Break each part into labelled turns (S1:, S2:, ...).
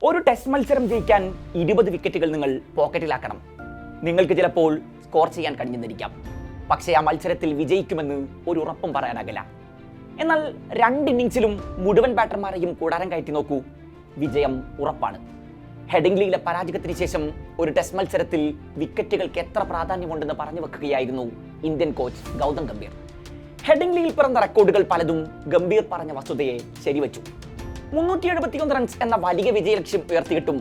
S1: ഒരു ടെസ്റ്റ് മത്സരം ജയിക്കാൻ 20 വിക്കറ്റുകൾ നിങ്ങൾ പോക്കറ്റിലാക്കണം. നിങ്ങൾക്ക് ചിലപ്പോൾ സ്കോർ ചെയ്യാൻ കഴിഞ്ഞെന്നിരിക്കാം, പക്ഷേ ആ മത്സരത്തിൽ വിജയിക്കുമെന്ന് ഒരു ഉറപ്പും പറയാനാകില്ല. എന്നാൽ 2 ഇന്നിംഗ്സിലും മുഴുവൻ ബാറ്റർമാരെയും കൂടാരം കയറ്റി നോക്കൂ, വിജയം ഉറപ്പാണ്. ഹെഡിംഗ്ലിയിലെ പരാജയത്തിന് ശേഷം ഒരു ടെസ്റ്റ് മത്സരത്തിൽ വിക്കറ്റുകൾക്ക് എത്ര പ്രാധാന്യമുണ്ടെന്ന് പറഞ്ഞു വെക്കുകയായിരുന്നു ഇന്ത്യൻ കോച്ച് ഗൗതം ഗംഭീർ. ഹെഡിംഗ്ലിയിൽ പിറന്ന റെക്കോർഡുകൾ പലതും ഗംഭീർ പറഞ്ഞ വസ്തുതയെ ശരിവച്ചു. 371 റൺസ് എന്ന വലിയ വിജയലക്ഷ്യം ഉയർത്തിയിട്ടും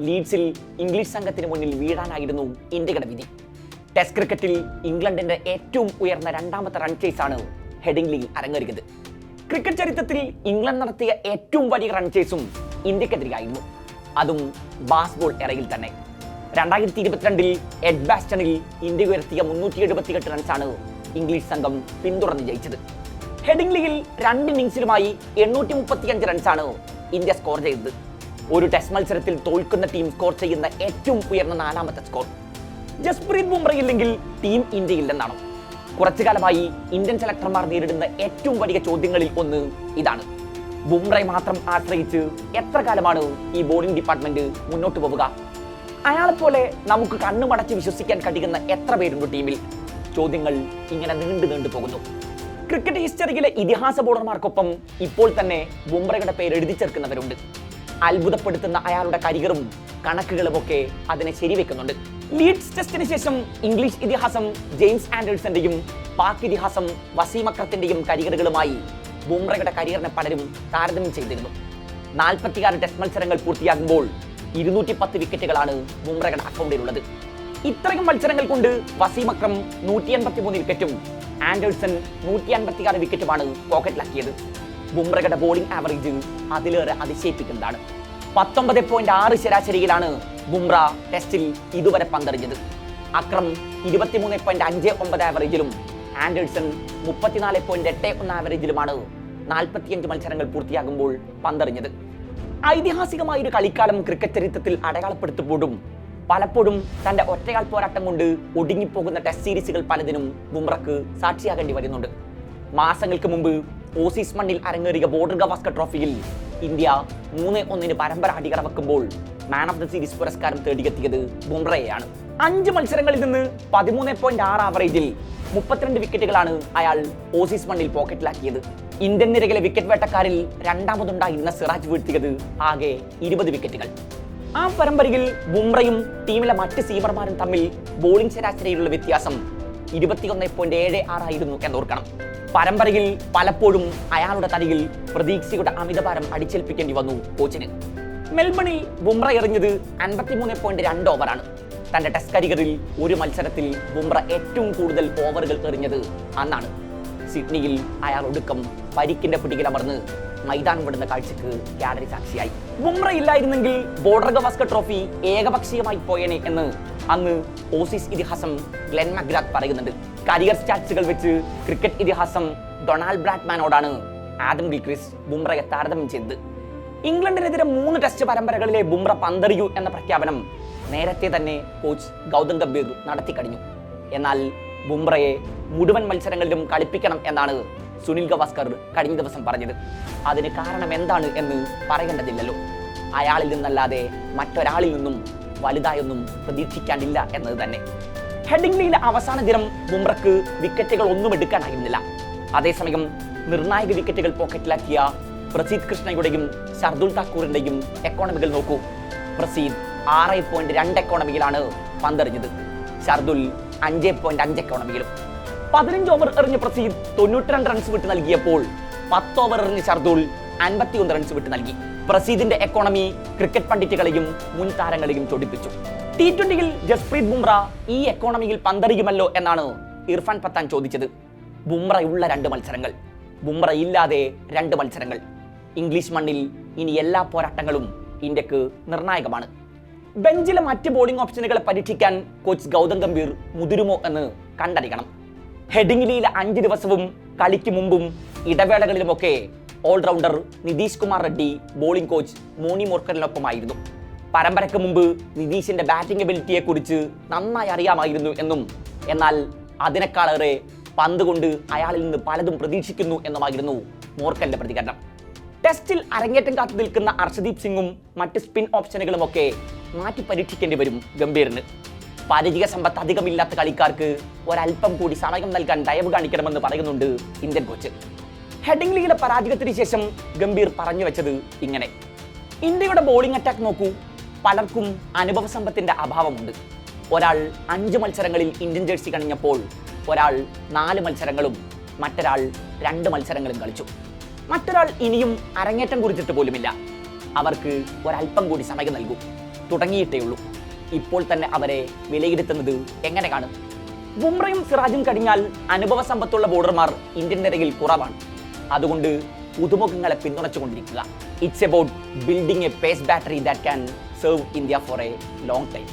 S1: ലീഡ്സിൽ ഇംഗ്ലീഷ് സംഘത്തിന് മുന്നിൽ വീഴാനായിരുന്നു ഇന്ത്യയുടെ വിധി. ടെസ്റ്റ് ക്രിക്കറ്റിൽ ഇംഗ്ലണ്ടിന്റെ ഏറ്റവും ഉയർന്ന 2ാമത്തെ റൺ ചേസാണ് ഹെഡിംഗ്ലിയിൽ അരങ്ങേറിയത്. ക്രിക്കറ്റ് ചരിത്രത്തിൽ ഇംഗ്ലണ്ട് നടത്തിയ ഏറ്റവും വലിയ റൺ ചേസും ഇന്ത്യക്കെതിരെയായിരുന്നു, അതും ബാസ്ബോൾ എറയിൽ തന്നെ. 2022 എഡ്ബാസ്റ്റണിൽ ഇന്ത്യ ഉയർത്തിയ 378 റൺസാണ് ഇംഗ്ലീഷ് സംഘം പിന്തുടർന്ന് ജയിച്ചത്. ഹെഡിംഗ്ലിയിൽ 2 ഇന്നിംഗ്സിലുമായി 835 റൺസാണ് ഇന്ത്യ സ്കോർ ചെയ്തത്. ഒരു ടെസ്റ്റ് മത്സരത്തിൽ തോൽക്കുന്ന ടീം സ്കോർ ചെയ്യുന്ന ഏറ്റവും ഉയർന്ന 4ാമത്തെ സ്കോർ. ജസ്പ്രീത് ബുംറ ഇല്ലെങ്കിൽ ടീം ഇന്ത്യയില്ലെന്നാണ് കുറച്ചു കാലമായി ഇന്ത്യൻ സെലക്ടർമാർ നേരിടുന്ന ഏറ്റവും വലിയ ചോദ്യങ്ങളിൽ ഒന്ന് ഇതാണ്. ബുംറയെ മാത്രം ആശ്രയിച്ച് എത്ര കാലമാണ് ഈ ബോളിംഗ് ഡിപ്പാർട്ട്മെന്റ് മുന്നോട്ട് പോവുക? അയാളെപ്പോലെ നമുക്ക് കണ്ണുമടച്ച് വിശ്വസിക്കാൻ കഴിയുന്ന എത്ര പേരുണ്ട് ടീമിൽ? ചോദ്യങ്ങൾ ഇങ്ങനെ നീണ്ടു പോകുന്നു. ക്രിക്കറ്റ് ഹിസ്റ്ററിയിലെ ഇതിഹാസ ബോളർമാർക്കൊപ്പം ഇപ്പോൾ തന്നെ ബുംറയുടെ പേര് എഴുതി ചേർക്കുന്നവരുണ്ട്. അത്ഭുതപ്പെടുത്തുന്ന അയാളുടെ കരിയറും കണക്കുകളുമൊക്കെ അതിനെ ശരിവെക്കുന്നുണ്ട്. ലീഡ്സ് ടെസ്റ്റിന് ശേഷം ഇംഗ്ലീഷ് ഇതിഹാസം ജെയിംസ് ആൻഡേഴ്സന്റെയും പാക് ഇതിഹാസം വസീം അക്രത്തിന്റെയും കരിയറുകളുമായി ബുംറയുടെ കരിയറിനെ പലരും താരതമ്യം ചെയ്തിരുന്നു. 46 ടെസ്റ്റ് മത്സരങ്ങൾ പൂർത്തിയാകുമ്പോൾ 210 വിക്കറ്റുകളാണ് ബുംറയുടെ അക്കൗണ്ടിലുള്ളത്. ഇത്രയും മത്സരങ്ങൾ കൊണ്ട് വസീം അക്രം 183 വിക്കറ്റും ആൻഡേഴ്സൺ 156 വിക്കറ്റുമാണ് പോക്കറ്റിലാക്കിയത്. ബുംറയുടെ ബോളിംഗ് ആവറേജ് അതിലേറെ അതിശയിപ്പിക്കുന്നതാണ്. 19.6 ശരാശരിയിലാണ് ബുംറ ടെസ്റ്റിൽ ഇതുവരെ പന്തെറിഞ്ഞത്. അക്രം 23.59 ആവറേജിലും ആൻഡേഴ്സൺ 34.81 ആവറേജിലുമാണ് 45 മത്സരങ്ങൾ പൂർത്തിയാകുമ്പോൾ പന്തെറിഞ്ഞത്. ഐതിഹാസികമായ ഒരു കളിക്കാലം ക്രിക്കറ്റ് ചരിത്രത്തിൽ അടയാളപ്പെടുത്തുമ്പോഴും പലപ്പോഴും തന്റെ ഒറ്റയാൾ പോരാട്ടം കൊണ്ട് ഒടുങ്ങിപ്പോകുന്ന ടെസ്റ്റ് സീരീസുകൾ പലതിനും ബുംറക്ക് സാക്ഷിയാകേണ്ടി വരുന്നുണ്ട്. മാസങ്ങൾക്ക് മുമ്പ് ഓസീസ് മണ്ണിൽ അരങ്ങേറിയ ബോർഡർ ഗവാസ്കർ ട്രോഫിയിൽ ഇന്ത്യ 3-1 പരമ്പര അടികറവെക്കുമ്പോൾ മാൻ ഓഫ് ദ സീരീസ് പുരസ്കാരം തേടിയെത്തിയത് ബുംറയെയാണ്. 5 മത്സരങ്ങളിൽ നിന്ന് 13.6 ആവറേജിൽ 32 വിക്കറ്റുകളാണ് അയാൾ ഓസീസ് മണ്ണിൽ പോക്കറ്റിലാക്കിയത്. ഇന്ത്യൻ നിരയിലെ വിക്കറ്റ് വേട്ടക്കാരിൽ 2ാമതുണ്ടായിരുന്ന സിറാജ് വീഴ്ത്തിയത് ആകെ 20 വിക്കറ്റുകൾ. ആ പരമ്പരയിൽ ബുംറയും ടീമിലെ മറ്റ് സീമർമാരും തമ്മിൽ ബോളിംഗ് ശരാശരിയിലുള്ള വ്യത്യാസം 21.76 ആയിരുന്നു എന്നോർക്കണം. പരമ്പരയിൽ പലപ്പോഴും അയാളുടെ തലയിൽ പ്രതീക്ഷയുടെ അമിതഭാരം അടിച്ചേൽപ്പിക്കേണ്ടി വന്നു കോച്ചിന്. മെൽബണിൽ ബുംറ എറിഞ്ഞത് 53.2 ഓവറാണ്. തന്റെ ടെസ്റ്റ് കരിയറിൽ ഒരു മത്സരത്തിൽ ബുംറ ഏറ്റവും കൂടുതൽ ഓവറുകൾ എറിഞ്ഞത് അന്നാണ്. സിഡ്നിയിൽ അയാൾ ഒടുക്കം പരിക്കിന്റെ പിടിയിലമർന്ന് മൈതാനം വിടുന്ന കാഴ്ചക്ക് ഗാലറി സാക്ഷിയായി. ബുംറ ഇല്ലായിരുന്നെങ്കിൽ ബോർഡർ ഗവാസ്കർ ട്രോഫി ഏകപക്ഷീയമായി പോയേനെ എന്ന് അന്ന് ഓസീസ് ഇതിഹാസം ഗ്ലെൻ മക്ഗ്രാത്ത് പറയുന്നുണ്ട്. കരിയർ സ്റ്റാറ്റ്സുകൾ വെച്ച് ക്രിക്കറ്റ് ഇതിഹാസം ഡൊണാൾഡ് ബ്രാഡ്മാനോടാണ് ആദം ഗിൽക്രിസ്റ്റ് ബുംറയെ താരതമ്യം ചെയ്തത്. ഇംഗ്ലണ്ടിനെതിരെ 3 ടെസ്റ്റ് പരമ്പരകളിലെ ബുംറ പന്തെറിയൂ എന്ന പ്രഖ്യാപനം നേരത്തെ തന്നെ കോച്ച് ഗൗതം ഗംഭീർ നടത്തിക്കഴിഞ്ഞു. എന്നാൽ ബുംറയെ മുഴുവൻ മത്സരങ്ങളിലും കളിപ്പിക്കണം എന്നാണ് സുനിൽ ഗവാസ്കർ കഴിഞ്ഞ ദിവസം പറഞ്ഞത്. അതിന് കാരണം എന്താണ് എന്ന് പറയേണ്ടതില്ലല്ലോ. അയാളിൽ നിന്നല്ലാതെ മറ്റൊരാളിൽ നിന്നും വലുതായൊന്നും പ്രതീക്ഷിക്കാനില്ല എന്നത് തന്നെ. ഹെഡിംഗ്ലിയിലെ അവസാന ദിനം ബുംറക്ക് വിക്കറ്റുകൾ ഒന്നും എടുക്കാനായിരുന്നില്ല. അതേസമയം നിർണായക വിക്കറ്റുകൾ പോക്കറ്റിലാക്കിയ പ്രസീദ് കൃഷ്ണയുടെയും ഷർദുൽ താക്കൂറിന്റെയും എക്കോണമികൾ നോക്കൂ. പ്രസീദ് 6.2 എക്കോണമിയിലാണ് പന്തെറിഞ്ഞത്, ഷർദുൽ 5.5 എക്കോണമിയിലും. 15 ഓവർ എറിഞ്ഞ പ്രസീദ് 92 റൺസ് വിട്ട് നൽകിയപ്പോൾ 10 ഓവർ എറിഞ്ഞ ഷർദുൽ 51 റൺസ് വിട്ട് നൽകി. പ്രസീദിന്റെ എക്കോണമി ക്രിക്കറ്റ് പണ്ഡിറ്റുകളെയും മുൻ താരങ്ങളെയും ചൊടിപ്പിച്ചു. T20യിൽ ജസ്പ്രീത് ബുംറ ഈ എക്കോണമിയിൽ പന്തെറിയുമല്ലോ എന്നാണ് ഇർഫാൻ പത്താൻ ചോദിച്ചത്. ബുംറയുള്ള 2 മത്സരങ്ങൾ, ബുംറ ഇല്ലാതെ 2 മത്സരങ്ങൾ. ഇംഗ്ലീഷ് മണ്ണിൽ ഇനി എല്ലാ പോരാട്ടങ്ങളും ഇന്ത്യക്ക് നിർണായകമാണ്. ബെഞ്ചിലെ മറ്റ് ബോളിംഗ് ഓപ്ഷനുകളെ പരീക്ഷിക്കാൻ കോച്ച് ഗൗതം ഗംഭീർ മുതിരുമോ എന്ന് കണ്ടറിയണം. ഹെഡിംഗ്ലിയിലെ 5 ദിവസവും കളിക്ക് മുമ്പും ഇടവേളകളിലുമൊക്കെ allrounder Nitish Kumar Reddy bowling coach മോണി മോർക്കറിനൊപ്പമായിരുന്നു. പരമ്പരയ്ക്ക് മുമ്പ് നിതീഷിന്റെ ബാറ്റിംഗ് എബിലിറ്റിയെ കുറിച്ച് നന്നായി അറിയാമായിരുന്നു എന്നും, എന്നാൽ അതിനേക്കാളേറെ പന്ത് കൊണ്ട് അയാളിൽ നിന്ന് പലതും പ്രതീക്ഷിക്കുന്നു എന്നുമായിരുന്നു മോർക്കലിന്റെ പ്രതികരണം. ടെസ്റ്റിൽ അരങ്ങേറ്റം കാത്തു നിൽക്കുന്ന അർഷദീപ് സിംഗും മറ്റ് സ്പിൻ ഓപ്ഷനുകളുമൊക്കെ മാറ്റി പരീക്ഷിക്കേണ്ടി വരും ഗംഭീറിന്. പാരമ്പര്യ സമ്പത്ത് അധികമില്ലാത്ത കളിക്കാർക്ക് ഒരല്പം കൂടി സമയം നൽകാൻ ദയവ് കാണിക്കണമെന്ന് പറയുന്നുണ്ട് ഇന്ത്യൻ കോച്ച്. ഹെഡിംഗ്ലിയിലെ പരാജയത്തിന് ശേഷം ഗംഭീർ പറഞ്ഞു വെച്ചത് ഇങ്ങനെ: ഇന്ത്യയുടെ ബോളിംഗ് അറ്റാക്ക് നോക്കൂ, പലർക്കും അനുഭവ സമ്പത്തിന്റെ അഭാവമുണ്ട്. ഒരാൾ 5 മത്സരങ്ങളിൽ ഇന്ത്യൻ ജേഴ്സി കണിഞ്ഞപ്പോൾ ഒരാൾ 4 മത്സരങ്ങളും മറ്റൊരാൾ 2 മത്സരങ്ങളും കളിച്ചു. മറ്റൊരാൾ ഇനിയും അരങ്ങേറ്റം കുറിച്ചിട്ട് പോലുമില്ല. അവർക്ക് ഒരല്പം കൂടി സമയം നൽകൂ, തുടങ്ങിയിട്ടേ ഉള്ളൂ. ഇപ്പോൾ തന്നെ അവരെ വിലയിരുത്തുന്നത് എങ്ങനെ കാണും? ബുംറയും സിറാജും കഴിഞ്ഞാൽ അനുഭവ സമ്പത്തുള്ള ബോളർമാർ ഇന്ത്യൻ നിരയിൽ കുറവാണ്. അതുകൊണ്ട് പുതുമുഖങ്ങളെ പിന്തുണച്ചുകൊണ്ടിരിക്കുക. It's about building a pace battery that can serve India for a long time.